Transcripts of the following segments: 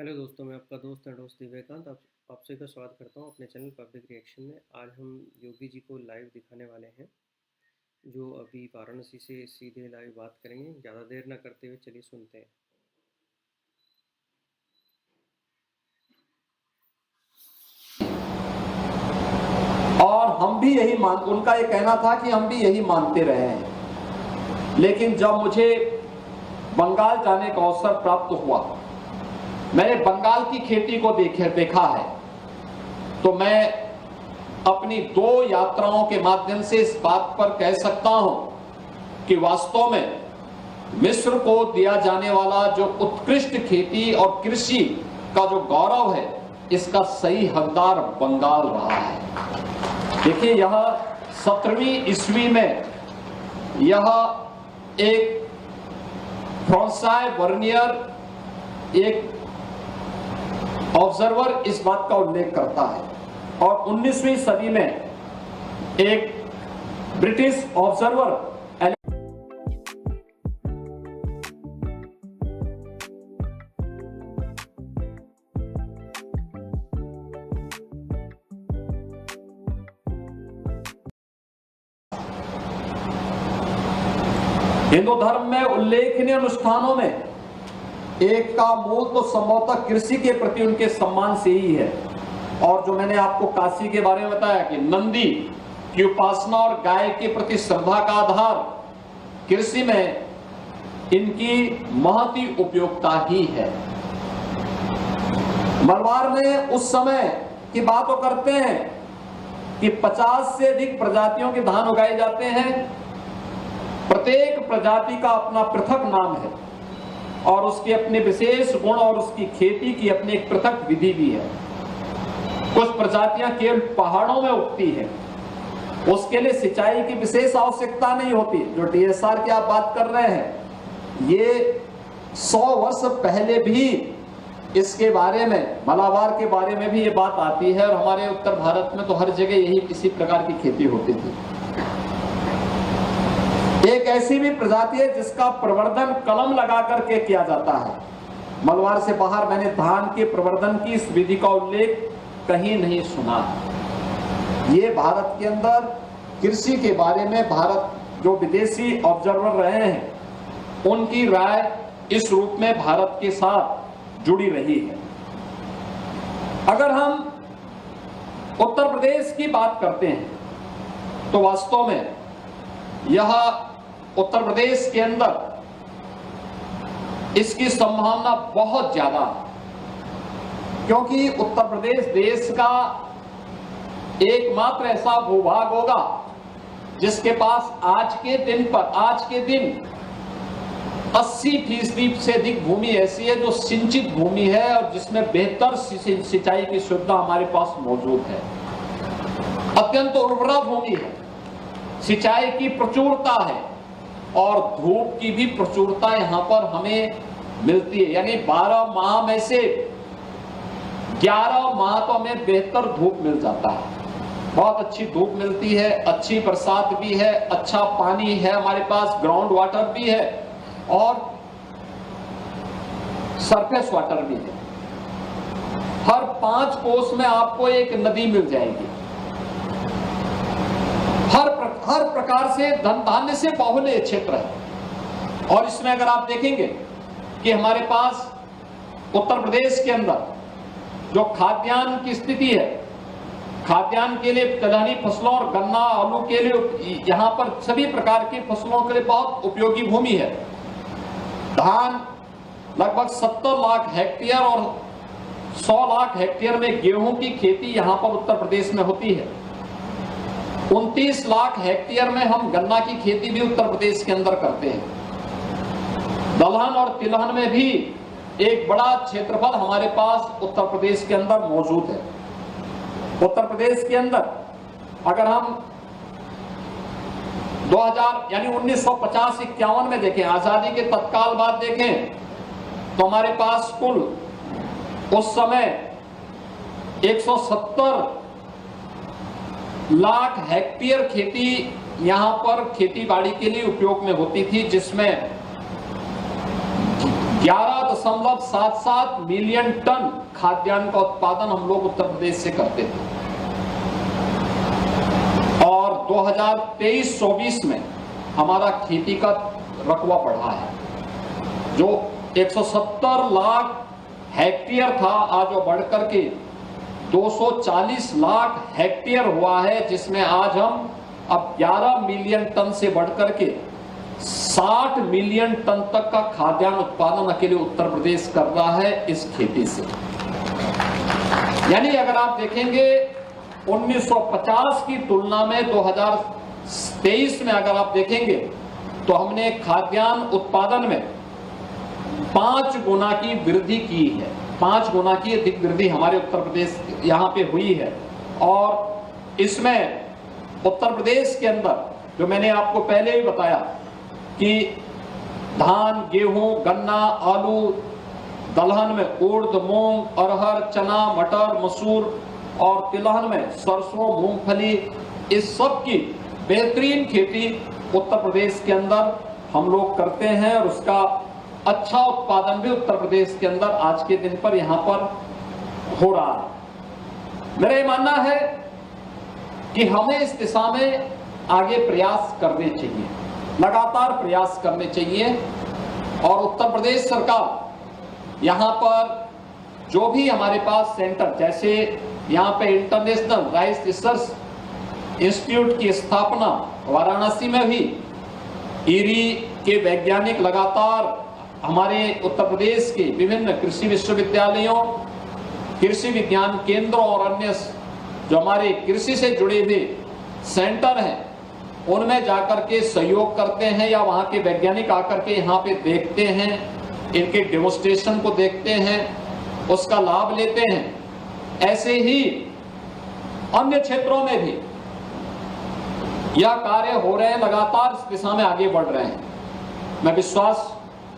Hello दोस्तों, मैं आपका दोस्त एंड होस्ट विवेकांत आप सभी का स्वागत करता हूं अपने चैनल पब्लिक रिएक्शन में। आज हम योगी जी को लाइव दिखाने वाले हैं, जो अभी वाराणसी से सीधे लाइव बात करेंगे। ज़्यादा देर ना करते हुए चलिए सुनते हैं। और हम भी यही उनका ये कहना था कि हम भी यही मानते रहे हैं। लेकिन जब मुझे बंगाल जाने का अवसर प्राप्त हुआ, मैंने बंगाल की खेती को देखा है, तो मैं अपनी 2 यात्राओं के माध्यम से इस बात पर कह सकता हूं कि वास्तव में मिस्र को दिया जाने वाला जो उत्कृष्ट खेती और कृषि का जो गौरव है, इसका सही हकदार बंगाल रहा है। देखिए, यह 17वीं ईस्वी में यह एक फ्रांसाय वर्नियर एक ऑब्जर्वर इस बात का उल्लेख करता है, और 19वीं सदी में एक ब्रिटिश ऑब्जर्वर हिंदू धर्म में उल्लेखनीय अनुष्ठानों में एक का मूल तो संभवतः कृषि के प्रति उनके सम्मान से ही है। और जो मैंने आपको काशी के बारे में बताया कि नंदी की उपासना और गाय के प्रति श्रद्धा का आधार कृषि में इनकी महती उपयोगिता ही है। मलबार में उस समय की बात तो करते हैं कि 50 से अधिक प्रजातियों के धान उगाए जाते हैं। प्रत्येक प्रजाति का अपना पृथक नाम है और उसके अपने विशेष गुण और उसकी खेती की अपनी एक पृथक विधि भी है। कुछ प्रजातियां केवल पहाड़ों में उगती है, उसके लिए सिंचाई की विशेष आवश्यकता नहीं होती। जो डीएसआर की आप बात कर रहे हैं, ये 100 वर्ष पहले भी इसके बारे में, मलाबार के बारे में भी ये बात आती है। और हमारे उत्तर भारत में तो हर जगह यही किसी प्रकार की खेती होती थी। एक ऐसी भी प्रजाति है जिसका प्रवर्धन कलम लगा करके किया जाता है। मलबार से बाहर मैंने धान के प्रवर्धन की इस विधि का उल्लेख कहीं नहीं सुना। ये भारत के अंदर कृषि के बारे में भारत जो विदेशी ऑब्जर्वर रहे हैं, उनकी राय इस रूप में भारत के साथ जुड़ी रही है। अगर हम उत्तर प्रदेश की बात करते हैं तो वास्तव में यह उत्तर प्रदेश के अंदर इसकी संभावना बहुत ज्यादा है, क्योंकि उत्तर प्रदेश देश का एकमात्र ऐसा भूभाग होगा जिसके पास आज के दिन 80% से अधिक भूमि ऐसी है जो सिंचित भूमि है और जिसमें बेहतर सिंचाई की सुविधा हमारे पास मौजूद है। अत्यंत उर्वरा भूमि है, सिंचाई की प्रचुरता है और धूप की भी प्रचुरता यहाँ पर हमें मिलती है। यानी 12 माह में से 11 माह तो हमें बेहतर धूप मिल जाता है। बहुत अच्छी धूप मिलती है, अच्छी बरसात भी है, अच्छा पानी है, हमारे पास ग्राउंड वाटर भी है और सरफेस वाटर भी है। हर 5 कोस में आपको एक नदी मिल जाएगी। हर प्रकार से धान्य से बाहुल्य क्षेत्र है। और इसमें अगर आप देखेंगे कि हमारे पास उत्तर प्रदेश के अंदर जो खाद्यान्न की स्थिति है, खाद्यान्न के लिए दलहनी फसलों और गन्ना आलू के लिए यहां पर सभी प्रकार की फसलों के लिए बहुत उपयोगी भूमि है। धान लगभग 70 लाख हेक्टेयर और 100 लाख हेक्टेयर में गेहूं की खेती यहां पर उत्तर प्रदेश में होती है। 29 लाख हेक्टेयर में हम गन्ना की खेती भी उत्तर प्रदेश के अंदर करते हैं। दलहन और तिलहन में भी एक बड़ा क्षेत्रफल हमारे पास उत्तर प्रदेश के अंदर मौजूद है। उत्तर प्रदेश के अंदर अगर हम 2000 यानी 1950-51 में देखें, आजादी के तत्काल बाद देखें, तो हमारे पास कुल उस समय 170 लाख हेक्टेयर खेती यहां पर खेती बाड़ी के लिए उपयोग में होती थी, जिसमें 16.77 मिलियन टन खाद्यान्न का उत्पादन हम लोग उत्तर प्रदेश से करते थे और 2023-24 में हमारा खेती का रकबा बढ़ा है, जो 170 लाख हेक्टेयर था आज वो बढ़कर के 240 लाख हेक्टेयर हुआ है, जिसमें आज हम अब 11 मिलियन टन से बढ़कर के 60 मिलियन टन तक का खाद्यान्न उत्पादन अकेले उत्तर प्रदेश कर रहा है इस खेती से। यानी अगर आप देखेंगे 1950 की तुलना में 2023 में अगर आप देखेंगे तो हमने खाद्यान्न उत्पादन में 5 गुना की वृद्धि की है, 5 गुना की अधिक वृद्धि हमारे उत्तर प्रदेश यहाँ पे हुई है। और इसमें उत्तर प्रदेश के अंदर जो मैंने आपको पहले ही बताया कि धान, गेहूं, गन्ना, आलू, दलहन में उड़द, मूंग, अरहर, चना, मटर, मसूर और तिलहन में सरसों, मूंगफली, इस सब की बेहतरीन खेती उत्तर प्रदेश के अंदर हम लोग करते हैं और उसका अच्छा उत्पादन भी उत्तर प्रदेश के अंदर आज के दिन पर यहाँ पर हो रहा है। मेरा ये मानना है कि हमें इस दिशा में आगे प्रयास करने चाहिए, लगातार प्रयास करने चाहिए और उत्तर प्रदेश सरकार यहाँ पर जो भी हमारे पास सेंटर, जैसे यहाँ पे इंटरनेशनल राइस रिसर्च इंस्टीट्यूट की स्थापना वाराणसी में भी, ईरी के वैज्ञानिक लगातार हमारे उत्तर प्रदेश के विभिन्न कृषि विश्वविद्यालयों, कृषि विज्ञान केंद्रों और अन्य जो हमारे कृषि से जुड़े हुए सेंटर हैं उनमें जाकर के सहयोग करते हैं या वहां के वैज्ञानिक आकर के यहाँ पे देखते हैं, इनके डेमोन्स्ट्रेशन को देखते हैं, उसका लाभ लेते हैं। ऐसे ही अन्य क्षेत्रों में भी यह कार्य हो रहे हैं, लगातार इस दिशा में आगे बढ़ रहे हैं। मैं विश्वास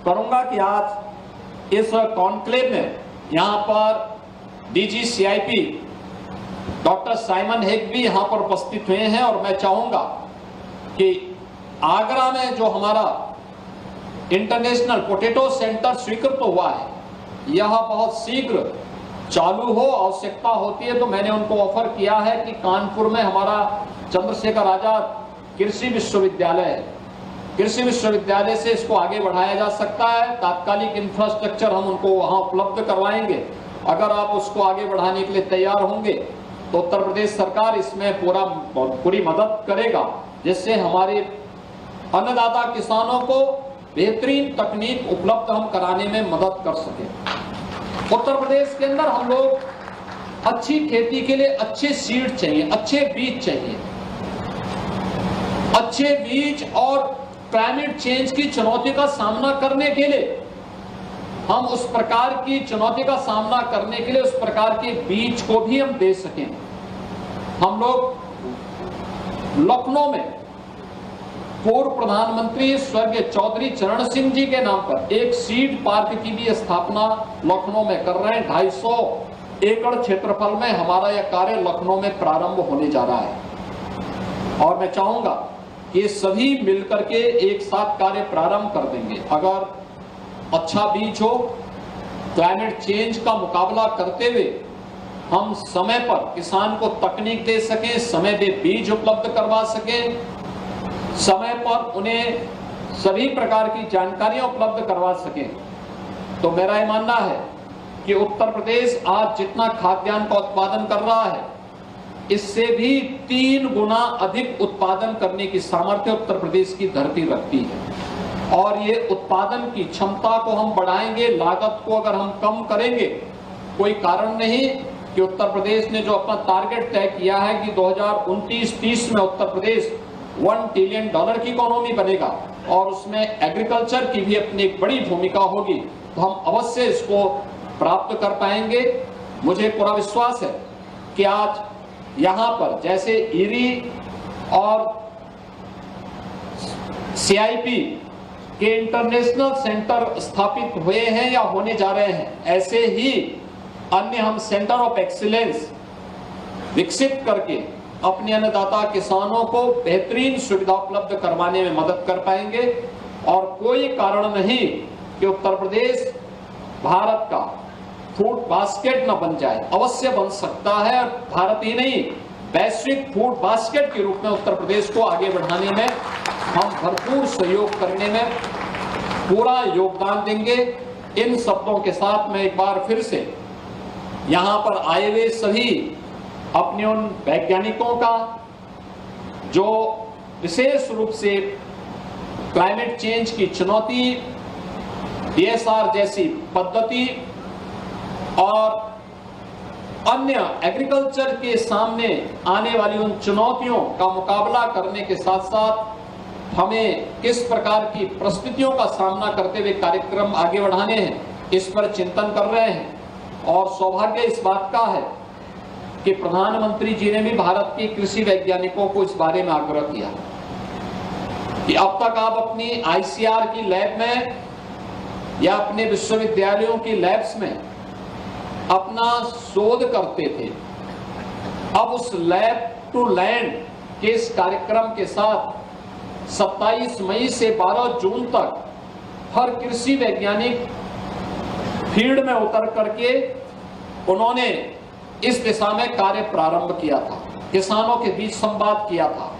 करूंगा कि आज इस कॉन्क्लेव में यहाँ पर DG CIP doctor Simon Hague भी यहाँ पर उपस्थित हुए हैं और मैं चाहूंगा कि आगरा में जो हमारा इंटरनेशनल पोटैटो सेंटर स्वीकृत हुआ है, यह बहुत शीघ्र चालू हो, आवश्यकता होती है तो मैंने उनको ऑफर किया है कि कानपुर में हमारा चंद्रशेखर आजाद कृषि विश्वविद्यालय है, कृषि विश्वविद्यालय से इसको आगे बढ़ाया जा सकता है। तात्कालिक इंफ्रास्ट्रक्चर हम उनको वहां उपलब्ध करवाएंगे। अगर आप उसको आगे बढ़ाने के लिए तैयार होंगे तो उत्तर प्रदेश सरकार इसमें पूरी मदद करेगा, जिससे हमारे अन्नदाता किसानों को बेहतरीन तकनीक उपलब्ध हम कराने में मदद कर सके। उत्तर प्रदेश के अंदर हम लोग अच्छी खेती के लिए अच्छे सीड चाहिए, अच्छे बीज चाहिए। अच्छे बीज और क्लाइमेट चेंज की चुनौती का सामना करने के लिए, हम उस प्रकार की चुनौती का सामना करने के लिए उस प्रकार के बीज को भी हम दे सकें। हम लोग लखनऊ में पूर्व प्रधानमंत्री स्वर्गीय चौधरी चरण सिंह जी के नाम पर एक सीड पार्क की भी स्थापना लखनऊ में कर रहे हैं। 250 एकड़ क्षेत्रफल में हमारा यह कार्य लखनऊ में प्रारंभ होने जा रहा है और मैं चाहूंगा कि सभी मिलकर के एक साथ कार्य प्रारंभ कर देंगे। अगर अच्छा बीज हो, क्लाइमेट चेंज का मुकाबला करते हुए हम समय पर किसान को तकनीक दे सकें, समय पे बीज उपलब्ध करवा सकें, समय पर उन्हें सभी प्रकार की जानकारियां उपलब्ध करवा सकें, तो मेरा ये मानना है कि उत्तर प्रदेश आज जितना खाद्यान्न का उत्पादन कर रहा है, इससे भी 3 गुना अधिक उत्पादन करने की सामर्थ्य उत्तर प्रदेश की धरती रखती है। और ये उत्पादन की क्षमता को हम बढ़ाएंगे, लागत को अगर हम कम करेंगे, कोई कारण नहीं कि उत्तर प्रदेश ने जो अपना टारगेट तय किया है कि 2029-30 में उत्तर प्रदेश $1 ट्रिलियन की इकोनॉमी बनेगा और उसमें एग्रीकल्चर की भी अपनी एक बड़ी भूमिका होगी, तो हम अवश्य इसको प्राप्त कर पाएंगे। मुझे पूरा विश्वास है कि आज यहाँ पर जैसे ईरी और सीआईपी के इंटरनेशनल सेंटर स्थापित हुए हैं या होने जा रहे हैं, ऐसे ही अन्य हम सेंटर ऑफ एक्सीलेंस विकसित करके अपने अन्नदाता किसानों को बेहतरीन सुविधा उपलब्ध करवाने में मदद कर पाएंगे। और कोई कारण नहीं कि उत्तर प्रदेश भारत का फूड बास्केट न बन जाए, अवश्य बन सकता है। भारत ही नहीं, वैश्विक फूड बास्केट के रूप में उत्तर प्रदेश को आगे बढ़ाने में हम भरपूर सहयोग करने में पूरा योगदान देंगे। इन शब्दों के साथ मैं एक बार फिर से यहां पर आए हुए सभी अपने उन वैज्ञानिकों का जो विशेष रूप से क्लाइमेट चेंज की चुनौती, DSR जैसी पद्धति और अन्य एग्रीकल्चर के सामने आने वाली उन चुनौतियों का मुकाबला करने के साथ साथ हमें किस प्रकार की परिस्थितियों का सामना करते हुए कार्यक्रम आगे बढ़ाने हैं, इस पर चिंतन कर रहे हैं। और सौभाग्य इस बात का है कि प्रधानमंत्री जी ने भी भारत के कृषि वैज्ञानिकों को इस बारे में आग्रह किया कि अब तक आप अपनी ICR की लैब में या अपने विश्वविद्यालयों की लैब्स में अपना शोध करते थे, अब उस लैब टू लैंड के इस कार्यक्रम के साथ 27 मई से 12 जून तक हर कृषि वैज्ञानिक फील्ड में उतर करके उन्होंने इस दिशा में कार्य प्रारंभ किया था, किसानों के बीच संवाद किया था,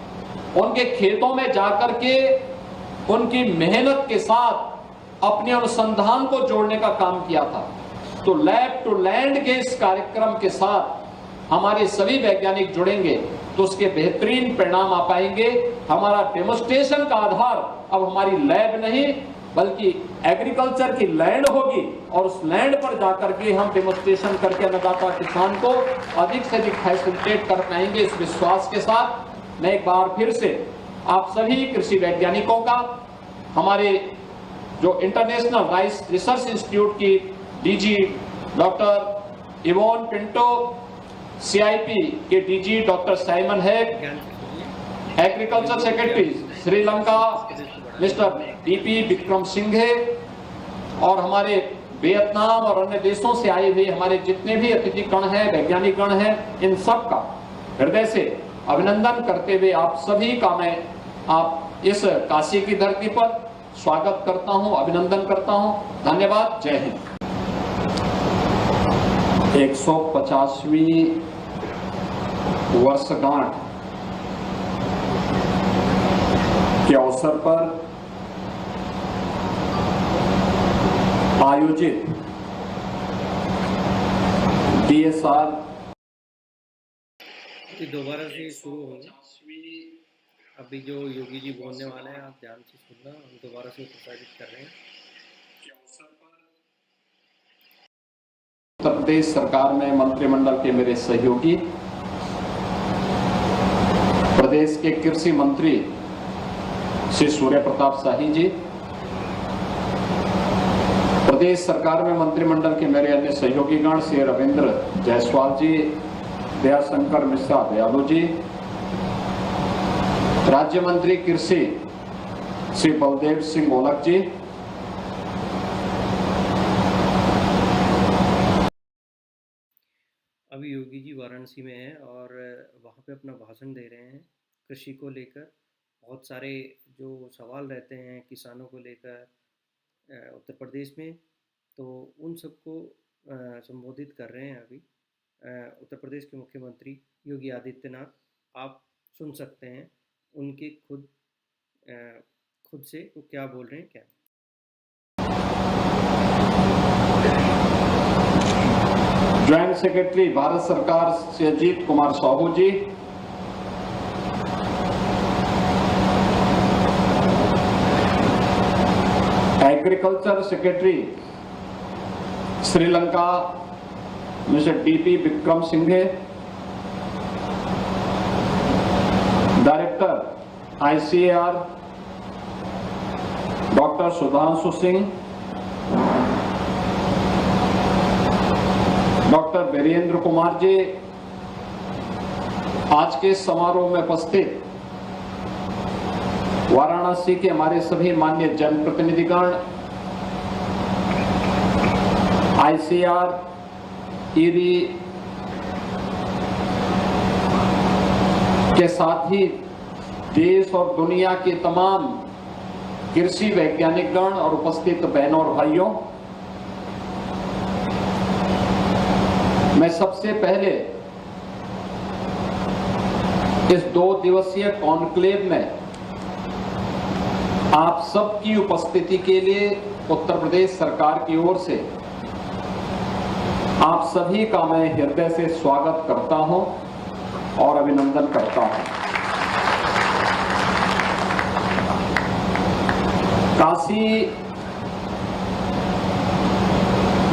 उनके खेतों में जाकर के उनकी मेहनत के साथ अपने अनुसंधान को जोड़ने का काम किया था। तो लैब टू लैंड के इस कार्यक्रम के साथ हमारे सभी वैज्ञानिक जुड़ेंगे तो उसके बेहतरीन परिणाम आ पाएंगे। हमारा डेमोन्स्ट्रेशन का आधार अब हमारी लैब नहीं बल्कि एग्रीकल्चर की लैंड होगी और उस लैंड पर जाकर के हम डेमोन्स्ट्रेशन करके अन्नदाता किसान को अधिक से अधिक फैसिलिटेट कर पाएंगे। इस विश्वास के साथ मैं एक बार फिर से आप सभी कृषि वैज्ञानिकों का, हमारे जो इंटरनेशनल राइस रिसर्च इंस्टीट्यूट की DG doctor Yvonne Pinto, CIP के DG doctor Simon Heck, agriculture secretary Sri Lanka mister DP Wickremesinghe और हमारे वियतनाम और अन्य देशों से आए हुए हमारे जितने भी अतिथिगण हैं, वैज्ञानिक गण हैं, इन सब का हृदय से अभिनंदन करते हुए आप सभी का मैं आप इस काशी की धरती पर स्वागत करता हूं, अभिनंदन करता हूं। धन्यवाद। जय हिंद। 150वीं वर्षगांठ के अवसर पर आयोजित DSR दोबारा से शुरू होंगे। अभी जो योगी जी बोलने वाले हैं आप ध्यान से सुनना, हम दोबारा से प्रसारित कर रहे हैं। उत्तर प्रदेश सरकार में मंत्रिमंडल के मेरे सहयोगी, प्रदेश के कृषि मंत्री श्री सूर्य प्रताप शाही जी, प्रदेश सरकार में मंत्रिमंडल के मेरे अन्य सहयोगीगण श्री रविंद्र जायसवाल जी, दयाशंकर मिश्रा दयालु जी, राज्य मंत्री कृषि श्री बलदेव सिंह ओलख जी, अभी योगी जी वाराणसी में हैं और वहाँ पे अपना भाषण दे रहे हैं। कृषि को लेकर बहुत सारे जो सवाल रहते हैं किसानों को लेकर उत्तर प्रदेश में, तो उन सबको संबोधित कर रहे हैं अभी उत्तर प्रदेश के मुख्यमंत्री योगी आदित्यनाथ। आप सुन सकते हैं उनके खुद से वो क्या बोल रहे हैं। क्या ज्वाइंट सेक्रेटरी भारत सरकार Shri Ajit Kumar Sahu ji, agriculture secretary Sri Lanka mister DP Wickremesinghe, director ICAR doctor Sudhanshu Singh, doctor Virendra Kumar ji, आज के समारोह में उपस्थित वाराणसी के हमारे सभी माननीय जनप्रतिनिधिगण, ICAR, IRI के साथ ही देश और दुनिया के तमाम कृषि वैज्ञानिक गण और उपस्थित बहनों और भाइयों, मैं सबसे पहले इस 2 दिवसीय कॉन्क्लेव में आप सबकी उपस्थिति के लिए उत्तर प्रदेश सरकार की ओर से आप सभी का मैं हृदय से स्वागत करता हूं और अभिनंदन करता हूं। काशी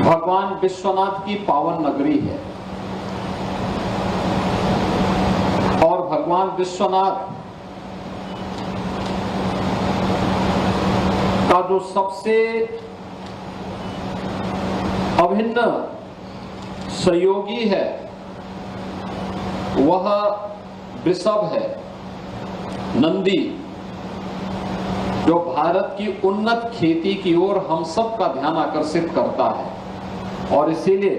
भगवान विश्वनाथ की पावन नगरी है और भगवान विश्वनाथ का जो सबसे अभिन्न सहयोगी है वह वृषभ है, नंदी, जो भारत की उन्नत खेती की ओर हम सब का ध्यान आकर्षित करता है और इसीलिए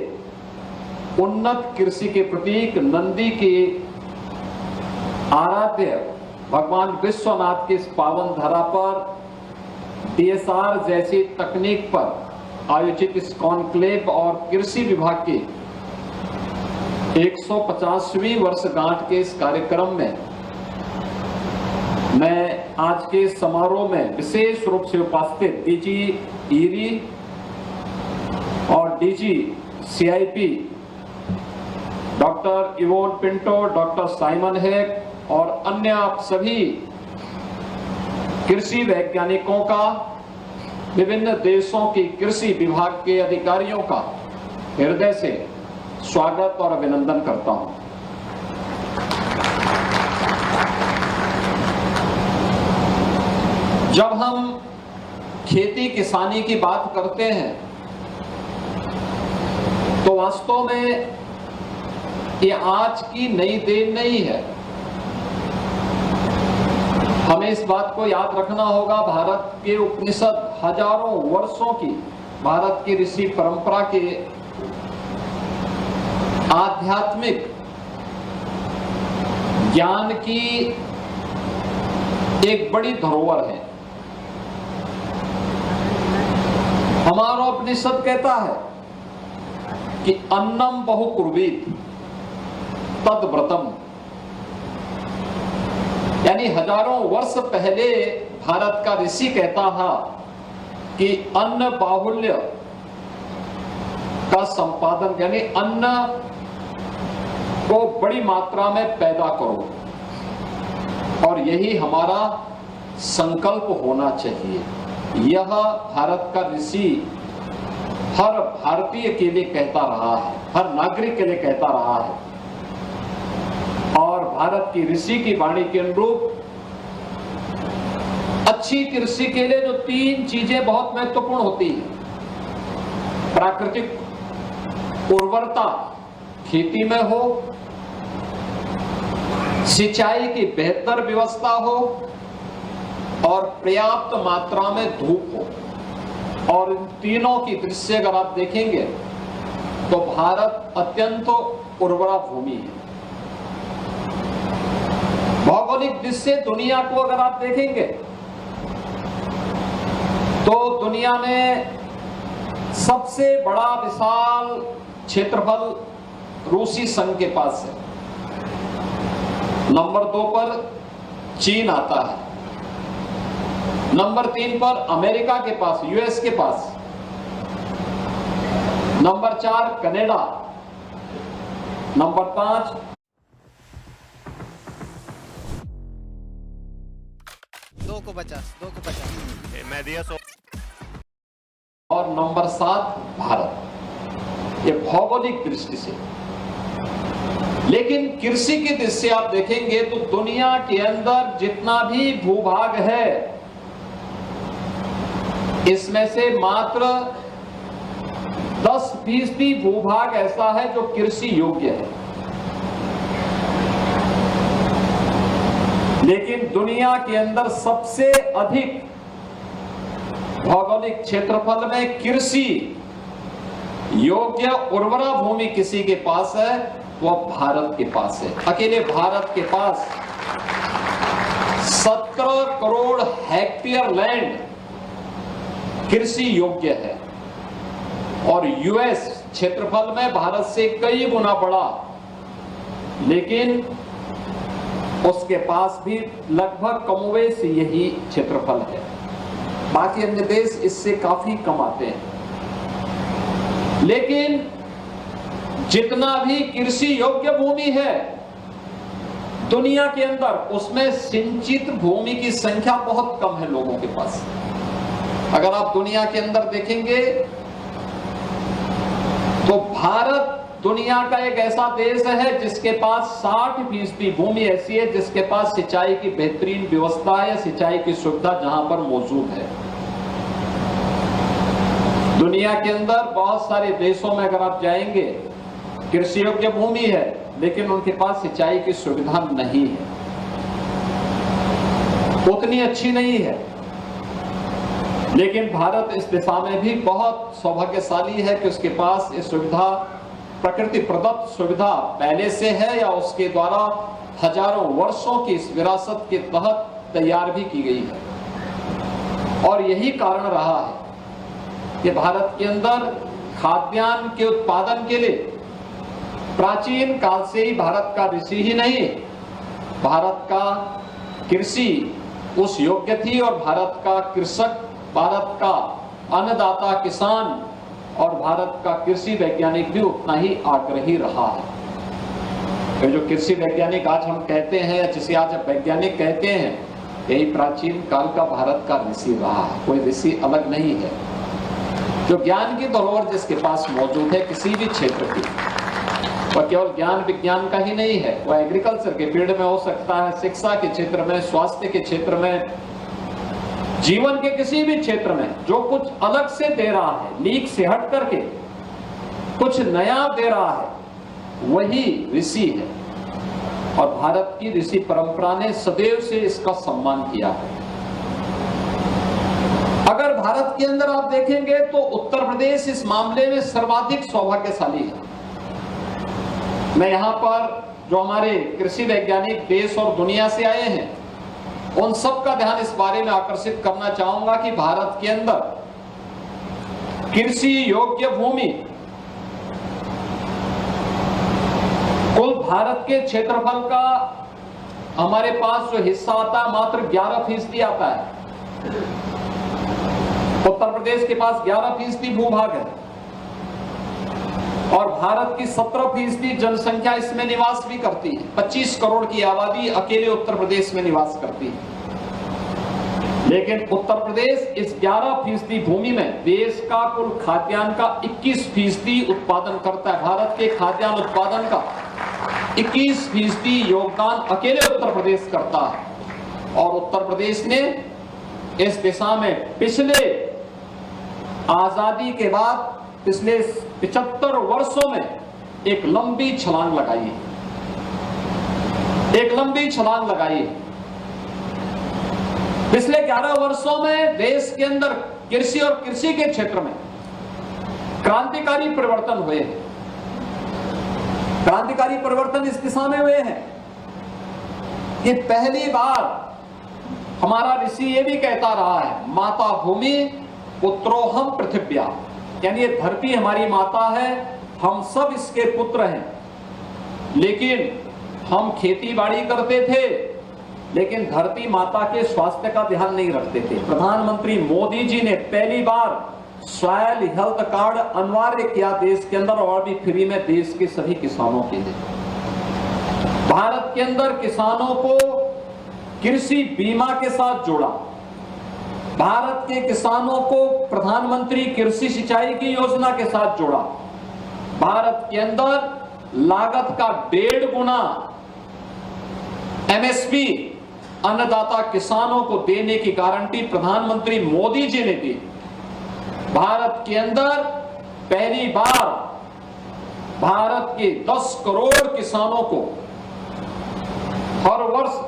उन्नत कृषि के प्रतीक नंदी के आराध्य भगवान विश्वनाथ के इस पावन धरा पर DSR जैसी तकनीक पर आयोजित इस कॉन्क्लेव और कृषि विभाग की 150वीं वर्षगांठ के इस कार्यक्रम में मैं आज के समारोह में विशेष रूप से उपस्थित DG ईरी और DG CIP doctor Yvonne Pinto, doctor Simon Heck और अन्य आप सभी कृषि वैज्ञानिकों का, विभिन्न देशों की कृषि विभाग के अधिकारियों का हृदय से स्वागत और अभिनंदन करता हूं। जब हम खेती किसानी की बात करते हैं तो वास्तव में ये आज की नई देन नहीं है। हमें इस बात को याद रखना होगा, भारत के उपनिषद हजारों वर्षों की भारत की ऋषि परंपरा के आध्यात्मिक ज्ञान की एक बड़ी धरोहर है। हमारा उपनिषद कहता है कि अन्नम बहुकुर्वीत तद व्रतम, यानी हजारों वर्ष पहले भारत का ऋषि कहता था कि अन्न बाहुल्य का संपादन, यानी अन्न को बड़ी मात्रा में पैदा करो और यही हमारा संकल्प होना चाहिए। यह भारत का ऋषि हर भारतीय के लिए कहता रहा है, हर नागरिक के लिए कहता रहा है और भारत की ऋषि की वाणी के अनुरूप अच्छी कृषि के लिए जो 3 चीजें बहुत महत्वपूर्ण होती हैं, प्राकृतिक उर्वरता खेती में हो, सिंचाई की बेहतर व्यवस्था हो और पर्याप्त मात्रा में धूप हो। और इन तीनों की दृश्य अगर आप देखेंगे तो भारत अत्यंत उर्वरा भूमि है। भौगोलिक दृश्य दुनिया को अगर आप देखेंगे तो दुनिया में सबसे बड़ा विशाल क्षेत्रफल रूसी संघ के पास है। नंबर 2 पर चीन आता है, नंबर 3 पर अमेरिका के पास, यूएस के पास, नंबर 4 कनाडा, नंबर 5 2 को 50 मैं दिया 100 और नंबर 7 भारत। ये भौगोलिक दृष्टि से। लेकिन कृषि की दृष्टि से आप देखेंगे तो दुनिया के अंदर जितना भी भूभाग है इसमें से मात्र 10% भूभाग ऐसा है जो कृषि योग्य है। लेकिन दुनिया के अंदर सबसे अधिक भौगोलिक क्षेत्रफल में कृषि योग्य उर्वरा भूमि किसी के पास है, वह भारत के पास है। अकेले भारत के पास 17 करोड़ हेक्टेयर लैंड कृषि योग्य है और यूएस क्षेत्रफल में भारत से कई गुना बड़ा, लेकिन उसके पास भी लगभग कमोवेश यही क्षेत्रफल है। बाकी अन्य देश इससे काफी कम आते हैं। लेकिन जितना भी कृषि योग्य भूमि है दुनिया के अंदर, उसमें सिंचित भूमि की संख्या बहुत कम है लोगों के पास। अगर आप दुनिया के अंदर देखेंगे तो भारत दुनिया का एक ऐसा देश है जिसके पास 60% भूमि ऐसी है जिसके पास सिंचाई की बेहतरीन व्यवस्था है, सिंचाई की सुविधा जहां पर मौजूद है। दुनिया के अंदर बहुत सारे देशों में अगर आप जाएंगे कृषि योग्य भूमि है लेकिन उनके पास सिंचाई की सुविधा नहीं है, उतनी अच्छी नहीं है। लेकिन भारत इस दिशा में भी बहुत सौभाग्यशाली है कि उसके पास ये सुविधा, प्रकृति प्रदत्त सुविधा पहले से है या उसके द्वारा हजारों वर्षों की इस विरासत के तहत तैयार भी की गई है। और यही कारण रहा है कि भारत के अंदर खाद्यान्न के उत्पादन के लिए प्राचीन काल से ही भारत का ऋषि ही नहीं, भारत का कृषि उस योग्य थी और भारत का कृषक, भारत का अन्नदाता किसान और भारत का कृषि वैज्ञानिक भी उतना ही आग्रही रहा है। तो जो कृषि वैज्ञानिक आज हम कहते हैं, जिसे आज वैज्ञानिक कहते हैं, यही प्राचीन काल का भारत का ऋषि रहा है, कोई ऋषि अलग नहीं है। जो ज्ञान की धरोहर जिसके पास मौजूद है किसी भी क्षेत्र की, और केवल ज्ञान विज्ञान का ही नहीं है, वह एग्रीकल्चर के फील्ड में हो सकता है, शिक्षा के क्षेत्र में, स्वास्थ्य के क्षेत्र में, जीवन के किसी भी क्षेत्र में जो कुछ अलग से दे रहा है, लीक से हट करके कुछ नया दे रहा है, वही ऋषि है। और भारत की ऋषि परंपरा ने सदैव से इसका सम्मान किया है। अगर भारत के अंदर आप देखेंगे तो उत्तर प्रदेश इस मामले में सर्वाधिक सौभाग्यशाली है। मैं यहां पर जो हमारे कृषि वैज्ञानिक देश और दुनिया से आए हैं उन सब का ध्यान इस बारे में आकर्षित करना चाहूंगा कि भारत के अंदर कृषि योग्य भूमि कुल भारत के क्षेत्रफल का हमारे पास जो हिस्सा आता है मात्र 11% आता है। उत्तर प्रदेश के पास 11% भूभाग है और भारत की 17% जनसंख्या इसमें निवास भी करती है। 25 करोड़ की आबादी अकेले उत्तर प्रदेश में निवास करती है। लेकिन उत्तर प्रदेश इस 11% भूमि में देश का कुल खाद्यान्न का 21% उत्पादन करता है। भारत के खाद्यान्न उत्पादन का 21% योगदान अकेले उत्तर प्रदेश करता है। और उत्तर प्रदेश ने इस दिशा में पिछले आजादी के बाद पिछले 75 वर्षों में एक लंबी छलांग लगाई, एक लंबी छलांग लगाई। पिछले 11 वर्षों में देश के अंदर कृषि और कृषि के क्षेत्र में क्रांतिकारी परिवर्तन हुए हैं। क्रांतिकारी परिवर्तन इस दिशा में हुए हैं कि पहली बार हमारा ऋषि ये भी कहता रहा है, माता भूमि पुत्रोहम पृथिव्या, यानी ये धरती हमारी माता है, हम सब इसके पुत्र हैं। लेकिन हम खेती बाड़ी करते थे लेकिन धरती माता के स्वास्थ्य का ध्यान नहीं रखते थे। प्रधानमंत्री मोदी जी ने पहली बार सॉइल हेल्थ कार्ड अनिवार्य किया देश के अंदर और भी फ्री में देश के सभी किसानों के लिए। भारत के अंदर किसानों को कृषि बीमा के साथ जोड़ा। भारत के किसानों को प्रधानमंत्री कृषि सिंचाई की योजना के साथ जोड़ा। भारत के अंदर लागत का 1.5 गुना एमएसपी अन्नदाता किसानों को देने की गारंटी प्रधानमंत्री मोदी जी ने दी। भारत के अंदर पहली बार भारत के 10 करोड़ किसानों को हर वर्ष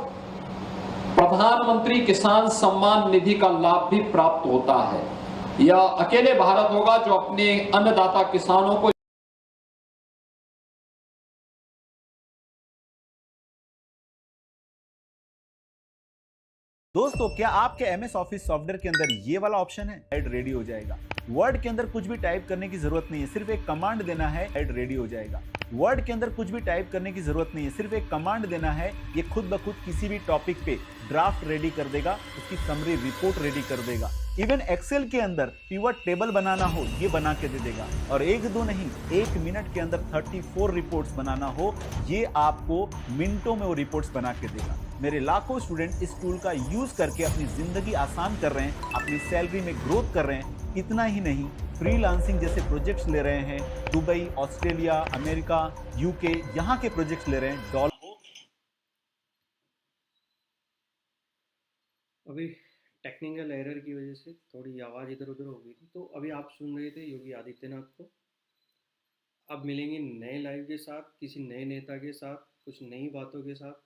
प्रधानमंत्री किसान सम्मान निधि का लाभ भी प्राप्त होता है। यह अकेले भारत होगा जो अपने अन्नदाता किसानों को दोस्तों, क्या आपके MS ऑफिस सॉफ्टवेयर के अंदर ये वाला ऑप्शन है? ऐड रेडी हो जाएगा। वर्ड के अंदर कुछ भी टाइप करने की जरूरत नहीं है, सिर्फ एक कमांड देना है, ऐड रेडी हो जाएगा। वर्ड के अंदर कुछ भी टाइप करने की जरूरत नहीं है, सिर्फ एक कमांड देना है, ये खुद ब खुद किसी भी टॉपिक पे ड्राफ्ट रेडी कर देगा, उसकी समरी रिपोर्ट रेडी कर देगा। इवन एक्सेल के अंदर पिवट टेबल बनाना हो, ये बना के दे देगा। और एक दो नहीं, 1 मिनट के अंदर 34 रिपोर्ट्स बनाना हो, ये आपको मिनटों में वो रिपोर्ट्स बना के देगा। मेरे लाखों स्टूडेंट इस टूल का यूज करके अपनी जिंदगी आसान कर रहे हैं, अपनी सैलरी में ग्रोथ कर रहे हैं। इतना ही नहीं, फ्रीलांसिंग जैसे प्रोजेक्ट्स ले रहे हैं, दुबई, ऑस्ट्रेलिया, अमेरिका, यूके, यहाँ के प्रोजेक्ट्स ले रहे हैं। डॉलर अभी टेक्निकल एरर की वजह से थोड़ी आवाज़ इधर उधर हो गई थी। तो अभी आप सुन रहे थे योगी आदित्यनाथ को। अब मिलेंगे नए लाइव के साथ, किसी नए नेता के साथ, कुछ नई बातों के साथ।